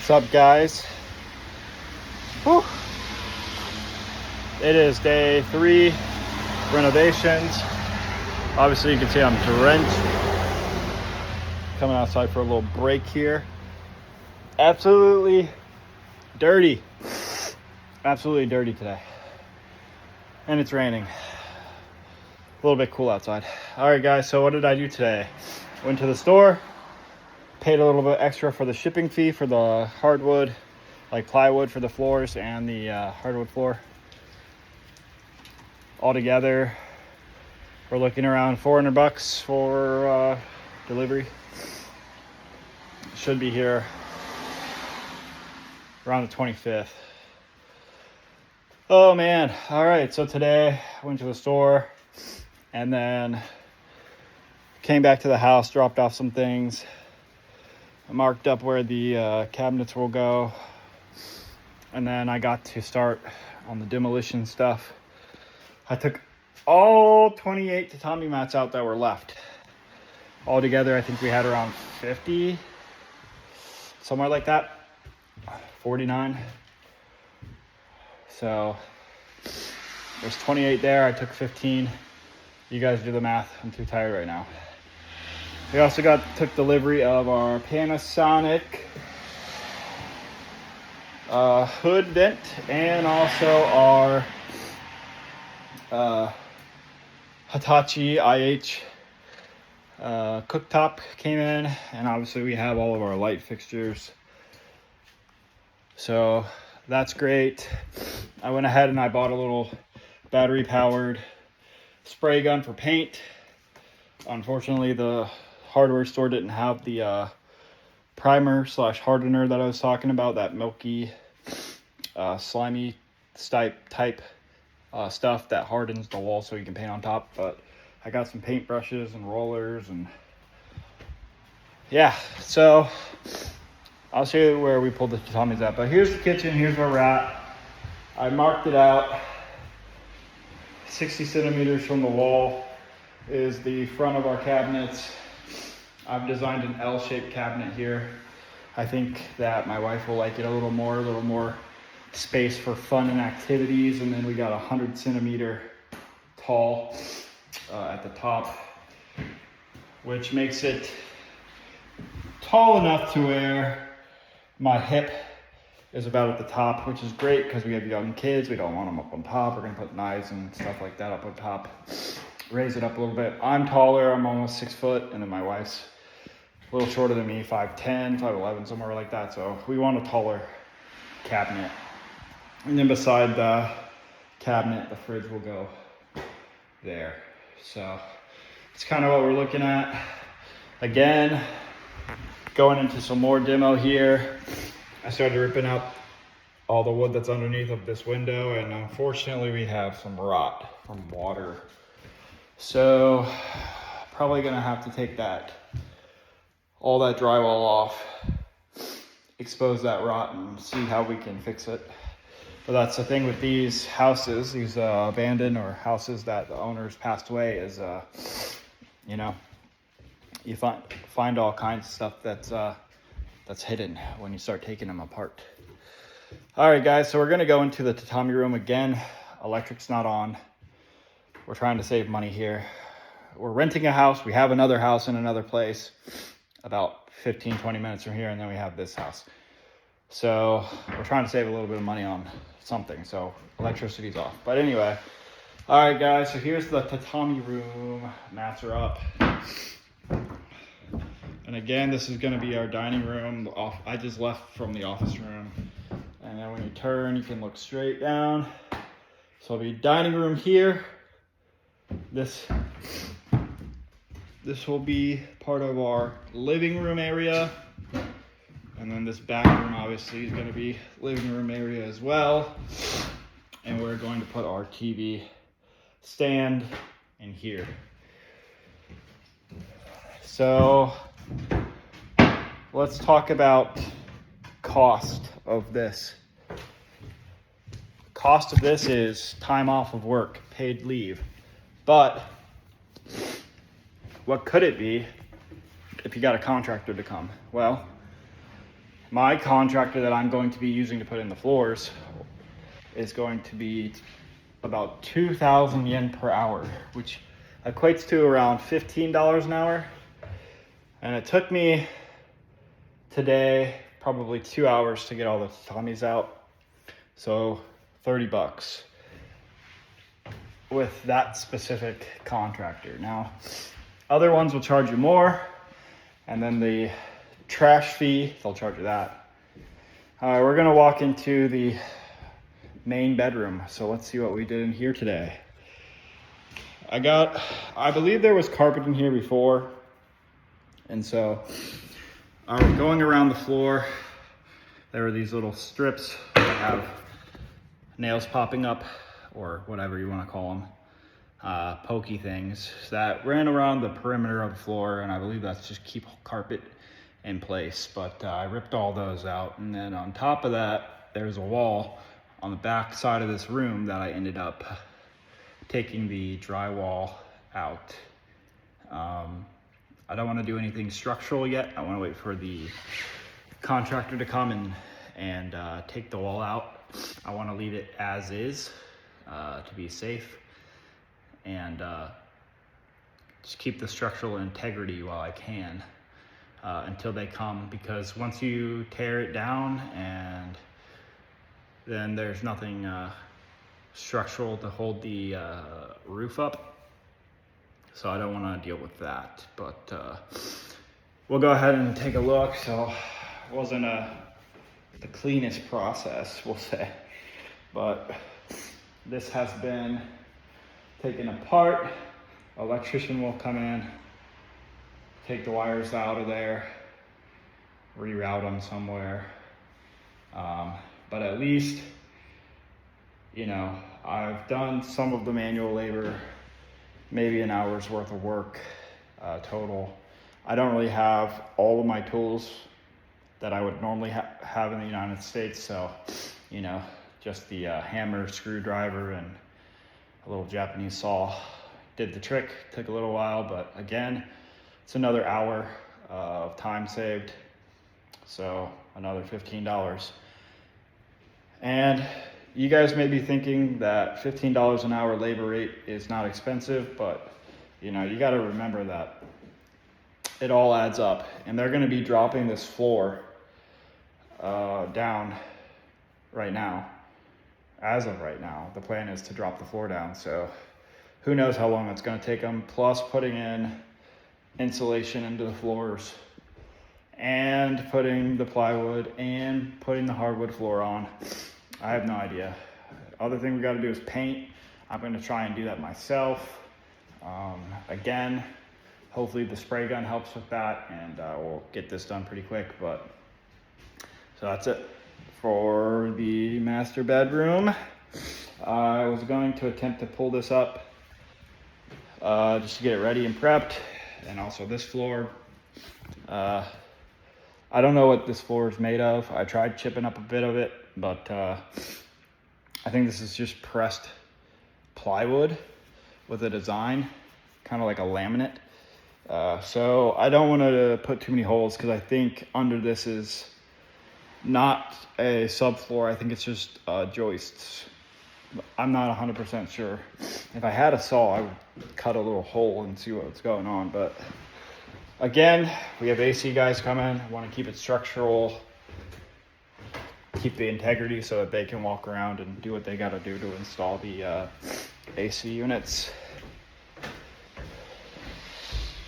What's up, guys? Whew. It is day 3 renovations. Obviously you can see I'm drenched. Coming outside for a little break here. Absolutely dirty. Absolutely dirty today. And it's raining. A little bit cool outside. All right, guys, so what did I do today? Went to the store, paid a little bit extra for the shipping fee for the hardwood, like plywood for the floors and the hardwood floor. Altogether, we're looking around $400 for delivery. Should be here around the 25th. Oh man. All right, so today I went to the store and then came back to the house, dropped off some things. I marked up where the cabinets will go. And then I got to start on the demolition stuff. I took all 28 tatami mats out that were left. Altogether, I think we had around 50, somewhere like that, 49. So there's 28 there. I took 15. You guys do the math. I'm too tired right now. We also took delivery of our Panasonic hood vent and also our Hitachi IH cooktop came in, and obviously we have all of our light fixtures, so that's great. I went ahead and I bought a little battery powered spray gun for paint. Unfortunately, the hardware store didn't have the primer / hardener that I was talking about, that milky slimy type stuff that hardens the wall so you can paint on top. But I got some paint brushes and rollers, and yeah, so I'll show you where we pulled the tatamis at. But here's the kitchen. Here's where we're at. I marked it out. 60 centimeters from the wall is the front of our cabinets. I've designed an L-shaped cabinet here. I think that my wife will like it a little more space for fun and activities. And then we got 100 centimeter tall at the top, which makes it tall enough to where my hip is about at the top, which is great because we have young kids. We don't want them up on top. We're gonna put knives and stuff like that up on top, raise it up a little bit. I'm taller, I'm almost 6 foot, and then my wife's a little shorter than me, 5'10", 5'11", somewhere like that. So we want a taller cabinet. And then beside the cabinet, the fridge will go there. So it's kind of what we're looking at. Again, going into some more demo here. I started ripping out all the wood that's underneath of this window, and unfortunately we have some rot from water. So probably gonna have to take all that drywall off, expose that rot, and see how we can fix it. But that's the thing with these houses, these abandoned or houses that the owners passed away, is you know, you find all kinds of stuff that's hidden when you start taking them apart. All right, guys, so we're gonna go into the tatami room again. Electric's not on. We're trying to save money here. We're renting a house. We have another house in another place about 15-20 minutes from here, and then we have this house. So we're trying to save a little bit of money on something, so electricity's off. But anyway, all right, guys, so here's the tatami room. Mats are up. And again, this is gonna be our dining room. I just left from the office room. And then when you turn, you can look straight down. So it'll be dining room here. This will be part of our living room area. And then this back room obviously is gonna be living room area as well. And we're going to put our TV stand in here. So let's talk about cost of this. Cost of this is time off of work, paid leave. But what could it be if you got a contractor to come? Well, My contractor that I'm going to be using to put in the floors is going to be about 2,000 yen per hour, which equates to around $15 an hour. And it took me today probably 2 hours to get all the tatamis out. So 30 bucks with that specific contractor. Now, other ones will charge you more, and then the trash fee, they'll charge you that. All right, we're gonna walk into the main bedroom. So let's see what we did in here today. I believe there was carpet in here before. And so going around the floor, there were these little strips that have nails popping up, or whatever you want to call them, pokey things that ran around the perimeter of the floor, and I believe that's just keep carpet in place. But I ripped all those out, and then on top of that, there's a wall on the back side of this room that I ended up taking the drywall out. I don't want to do anything structural yet. I want to wait for the contractor to come and take the wall out. I want to leave it as is to be safe, and just keep the structural integrity while I can until they come, because once you tear it down, and then there's nothing structural to hold the roof up. So I don't want to deal with that, but we'll go ahead and take a look. So it wasn't the cleanest process, we'll say, but this has been taken apart. Electrician will come in, take the wires out of there, reroute them somewhere. But at least, you know, I've done some of the manual labor, maybe an hour's worth of work total. I don't really have all of my tools that I would normally have in the United States. So, you know, just the hammer, screwdriver, and a little Japanese saw did the trick. Took a little while, but again, it's another hour of time saved. So another $15. And you guys may be thinking that $15 an hour labor rate is not expensive, but you know, you got to remember that it all adds up. And they're going to be dropping this floor down right now. As of right now, the plan is to drop the floor down. So who knows how long it's going to take them, plus putting in insulation into the floors and putting the plywood and putting the hardwood floor on. I have no idea. Other thing we got to do is paint. I'm going to try and do that myself. Again, hopefully the spray gun helps with that, and we'll get this done pretty quick. But so that's it for the master bedroom. I was going to attempt to pull this up just to get it ready and prepped, and also this floor. I don't know what this floor is made of. I tried chipping up a bit of it, but I think this is just pressed plywood with a design, kind of like a laminate. So I don't want to put too many holes, because I think under this is not a subfloor. I think it's just joists. I'm not 100% sure. If I had a saw, I would cut a little hole and see what's going on. But again, we have AC guys coming. I want to keep it structural, keep the integrity so that they can walk around and do what they got to do to install the AC units.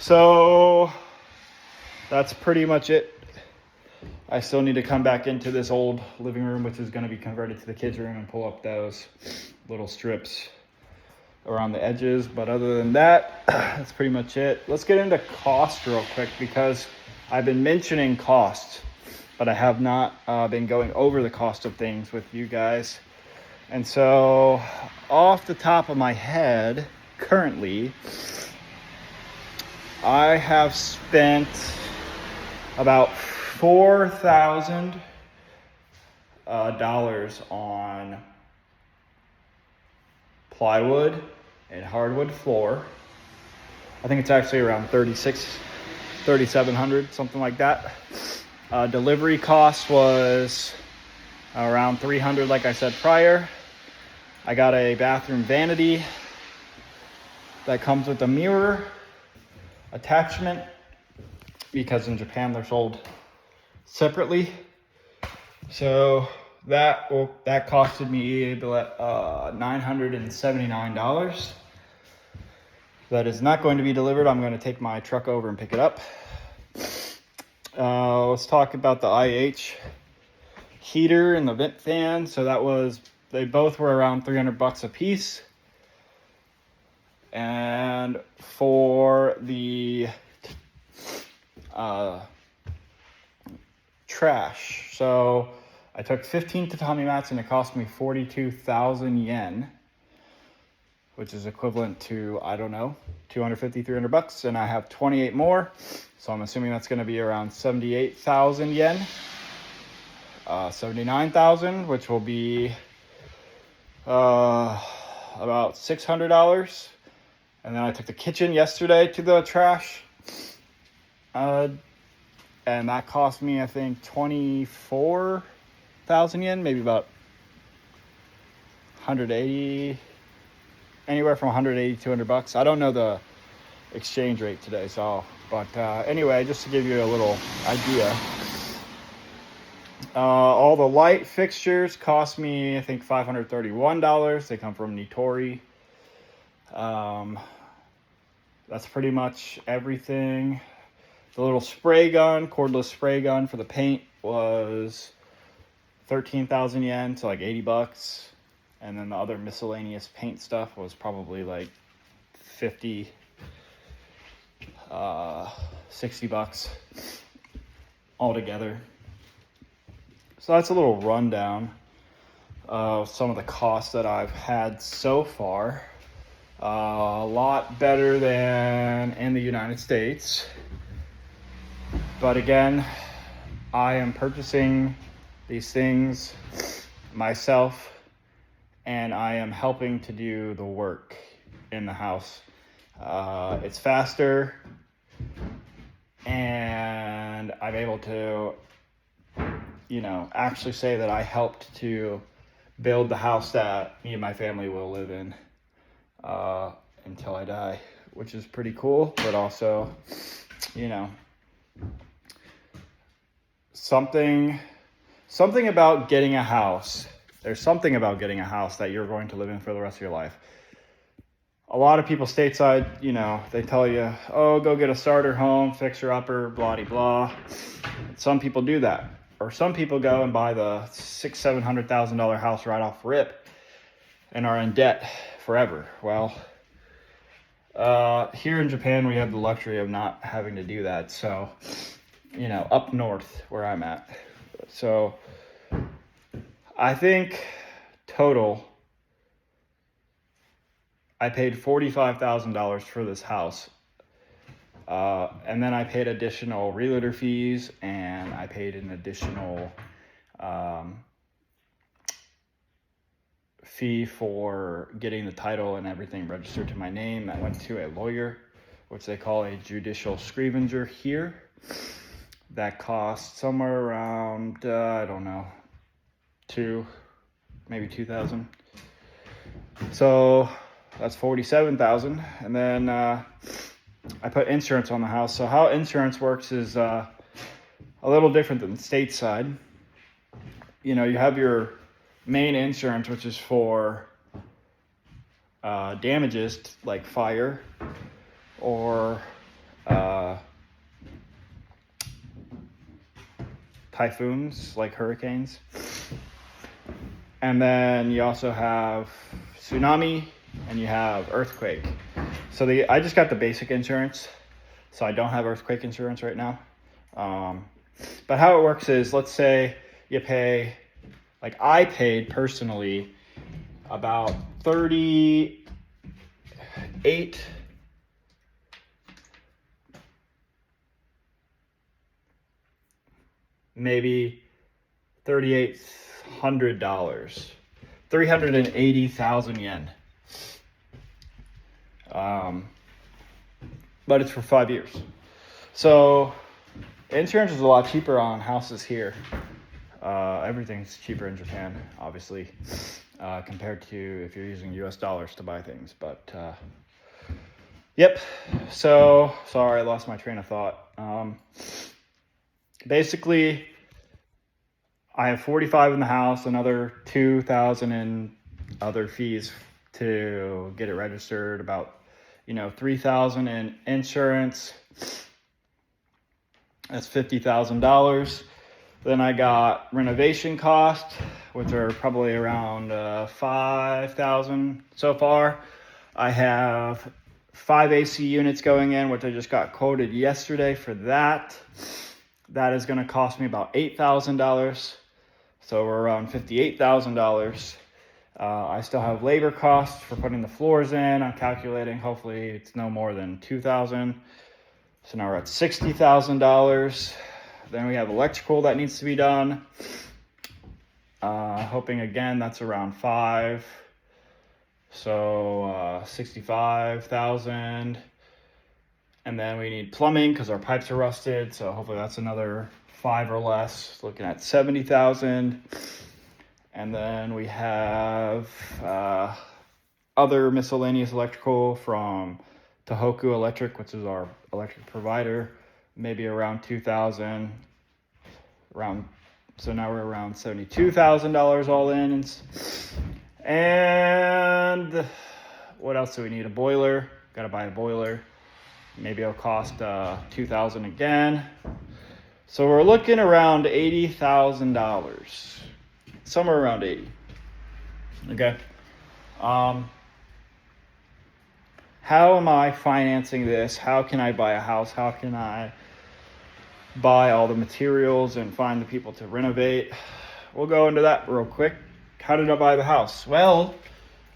So that's pretty much it. I still need to come back into this old living room, which is going to be converted to the kids' room, and pull up those little strips around the edges. But other than that, that's pretty much it. Let's get into cost real quick, because I've been mentioning costs, but I have not been going over the cost of things with you guys. And so off the top of my head, currently, I have spent about $4,000 on plywood and hardwood floor. I think it's actually around $3,700, something like that. Delivery cost was around 300, like I said prior. I got a bathroom vanity that comes with a mirror attachment, because in Japan they're sold separately. So that costed me $979. That is not going to be delivered. I'm going to take my truck over and pick it up. Let's talk about the IH heater and the vent fan. So they both were around 300 bucks a piece. And for the trash, so I took 15 tatami mats and it cost me 42,000 yen, which is equivalent to, I don't know, 250, 300 bucks. And I have 28 more. So I'm assuming that's going to be around 78,000 yen, 79,000, which will be about $600. And then I took the kitchen yesterday to the trash. And that cost me, I think, 24,000 yen, maybe about 180, anywhere from 180 to 200 bucks. I don't know the exchange rate today, but anyway, just to give you a little idea. All the light fixtures cost me, I think, $531. They come from Nitori. That's pretty much everything. The little spray gun, cordless spray gun for the paint was 13,000 yen, so like 80 bucks. And then the other miscellaneous paint stuff was probably like 50, 60 bucks altogether. So that's a little rundown of some of the costs that I've had so far. A lot better than in the United States. But again, I am purchasing these things myself, and I am helping to do the work in the house. It's faster, and I'm able to, actually say that I helped to build the house that me and my family will live in until I die, which is pretty cool. But also, something about getting a house. There's something about getting a house that you're going to live in for the rest of your life. A lot of people stateside, they tell you, oh, go get a starter home, fixer-upper, blah-de-blah. Some people do that. Or some people go and buy the $600,000-$700,000 house right off rip and are in debt forever. Well, here in Japan, we have the luxury of not having to do that. So, up north where I'm at. So I think total, I paid $45,000 for this house. And then I paid additional realtor fees, and I paid an additional fee for getting the title and everything registered to my name. I went to a lawyer, which they call a judicial scrivener here. That cost somewhere around, I don't know, maybe 2,000. So that's 47,000. And then I put insurance on the house. So how insurance works is a little different than stateside. You have your main insurance, which is for damages like fire or typhoons like hurricanes. And then you also have tsunami and you have earthquake. So I just got the basic insurance, so I don't have earthquake insurance right now. But how it works is, let's say you pay, like I paid personally about 38, maybe $3,800, 380,000 yen. But it's for 5 years. So Insurance is a lot cheaper on houses here. Everything's cheaper in Japan, obviously, compared to if you're using US dollars to buy things. But yep, so sorry, I lost my train of thought. Basically, I have 45 in the house, another 2,000 in other fees to get it registered, about 3,000 in insurance. That's $50,000. Then I got renovation costs, which are probably around 5,000 so far. I have 5 AC units going in, which I just got quoted yesterday for that. That is going to cost me about $8,000. So we're around $58,000. I still have labor costs for putting the floors in. I'm calculating, hopefully it's no more than $2,000. So now we're at $60,000. Then we have electrical that needs to be done. Hoping again that's around 5. So 65,000. And then we need plumbing because our pipes are rusted. So hopefully that's another 5 or less. Looking at 70,000. And then we have other miscellaneous electrical from Tohoku Electric, which is our electric provider, maybe around 2,000. So now we're around $72,000 all in. And what else do we need? A boiler. Got to buy a boiler. Maybe it'll cost $2,000 again. So we're looking around $80,000. Somewhere around 80. Okay. How am I financing this? How can I buy a house? How can I buy all the materials and find the people to renovate? We'll go into that real quick. How did I buy the house? Well,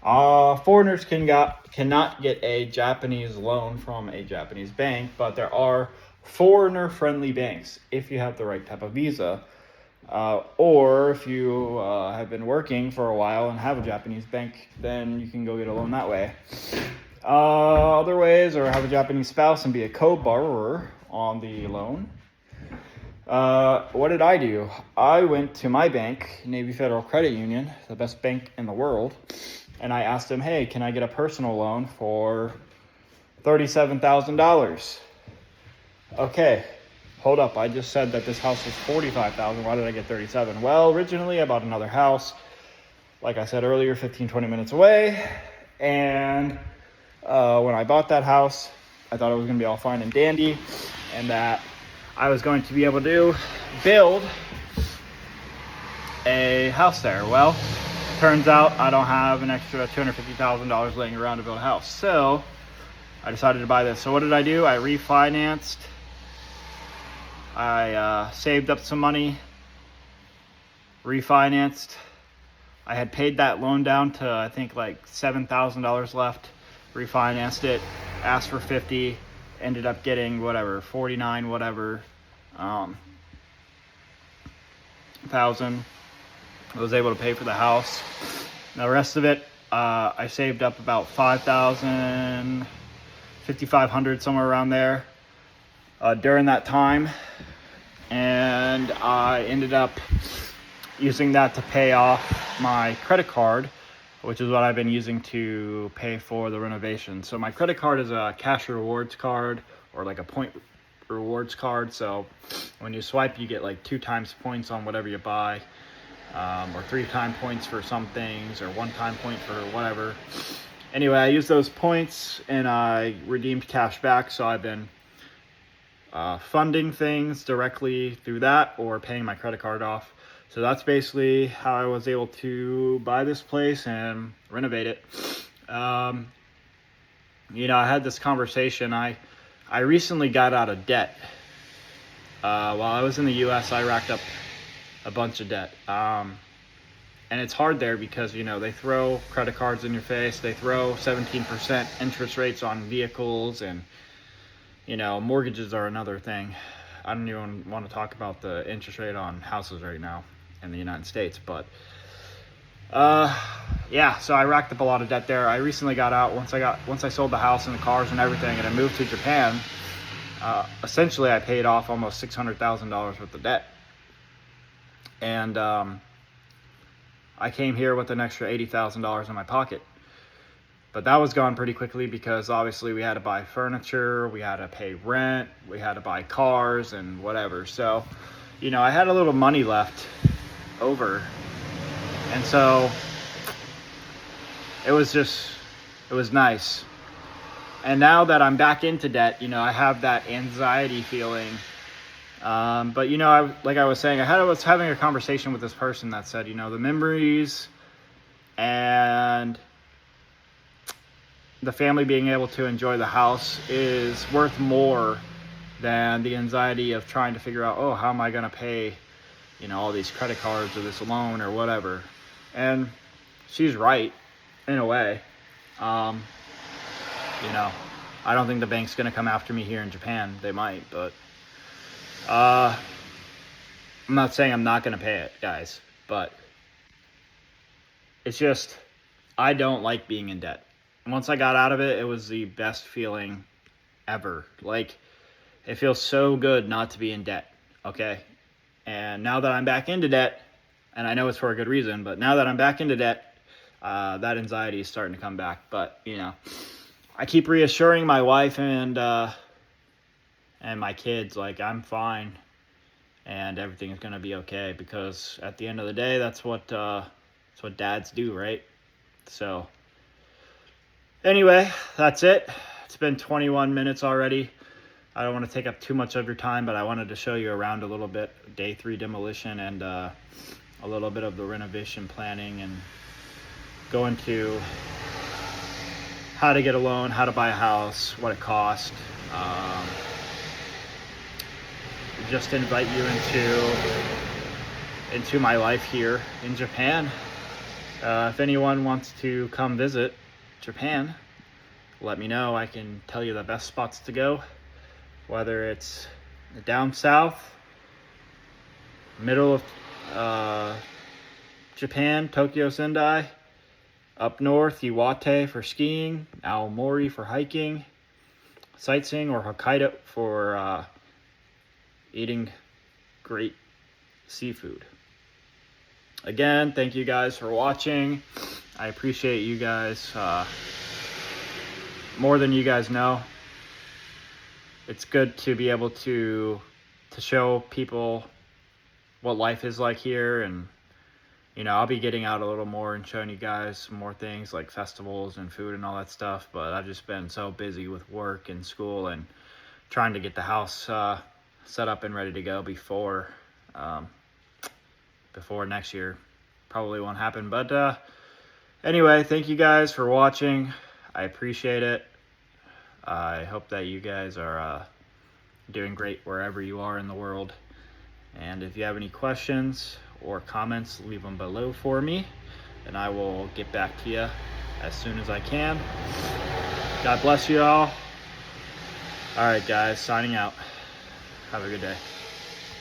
foreigners cannot get a Japanese loan from a Japanese bank, but there are foreigner-friendly banks if you have the right type of visa. Or if you have been working for a while and have a Japanese bank, then you can go get a loan that way. Other ways are have a Japanese spouse and be a co-borrower on the loan. What did I do? I went to my bank, Navy Federal Credit Union, the best bank in the world, and I asked them, hey, can I get a personal loan for $37,000? Okay. Hold up, I just said that this house was $45,000. Why did I get $37,000? Well, originally I bought another house, like I said earlier, 15-20 minutes away. And when I bought that house, I thought it was going to be all fine and dandy, and that I was going to be able to build a house there. Well, turns out I don't have an extra $250,000 laying around to build a house. So I decided to buy this. So what did I do? I refinanced. I saved up some money, refinanced. I had paid that loan down to, I think, like $7,000 left. Refinanced it, asked for 50, ended up getting whatever, 49, whatever, thousand. I was able to pay for the house. Now the rest of it, I saved up about 5,000, 5,500, somewhere around there. During that time, and I ended up using that to pay off my credit card, which is what I've been using to pay for the renovation. So my credit card is a cash rewards card, or like a point rewards card. So when you swipe, you get like 2 times points on whatever you buy, or 3 times points for some things, or 1 time point for whatever. Anyway, I used those points and I redeemed cash back. So I've been funding things directly through that or paying my credit card off. So that's basically how I was able to buy this place and renovate it. I had this conversation. I recently got out of debt. While I was in the US, I racked up a bunch of debt. And it's hard there because, they throw credit cards in your face. They throw 17% interest rates on vehicles, and mortgages are another thing. I don't even want to talk about the interest rate on houses right now in the United States, but so I racked up a lot of debt there. I recently got out once I sold the house and the cars and everything, and I moved to Japan. essentially I paid off almost $600,000 worth of debt. And I came here with an extra $80,000 in my pocket. But that was gone pretty quickly because obviously we had to buy furniture, we had to pay rent, we had to buy cars and whatever. So, you know, I had a little money left over. And so it was nice. And now that I'm back into debt, you know, I have that anxiety feeling. But, you know, like I was saying, I was having a conversation with this person that said, you know, the memories and the family being able to enjoy the house is worth more than the anxiety of trying to figure out, oh, how am I going to pay, you know, all these credit cards or this loan or whatever. And she's right in a way. You know, I don't think the bank's going to come after me here in Japan. They might, but I'm not saying I'm not going to pay it, guys, but it's just, I don't like being in debt. Once I got out of it, it was the best feeling ever. Like, it feels so good not to be in debt, okay? And now that I'm back into debt, and I know it's for a good reason, but now that I'm back into debt, that anxiety is starting to come back. But, you know, I keep reassuring my wife and my kids, like, I'm fine and everything is going to be okay, because at the end of the day, that's what dads do, right? So anyway, that's it. It's been 21 minutes already. I don't want to take up too much of your time, but I wanted to show you around a little bit, day 3 demolition, and a little bit of the renovation planning, and go into how to get a loan, how to buy a house, what it costs. Just invite you into my life here in Japan. If anyone wants to come visit Japan, let me know. I can tell you the best spots to go, whether it's down south, middle of Japan, Tokyo, Sendai, up north, Iwate for skiing, Aomori for hiking, sightseeing, or Hokkaido for eating great seafood. Again, thank you guys for watching. I appreciate you guys more than you guys know. It's good to be able to show people what life is like here, and you know, I'll be getting out a little more and showing you guys some more things like festivals and food and all that stuff, but I've just been so busy with work and school and trying to get the house set up and ready to go before next year. Probably won't happen, but anyway, thank you guys for watching. I appreciate it. I hope that you guys are doing great wherever you are in the world. And if you have any questions or comments, leave them below for me, and I will get back to you as soon as I can. God bless you all. All right, guys, signing out. Have a good day.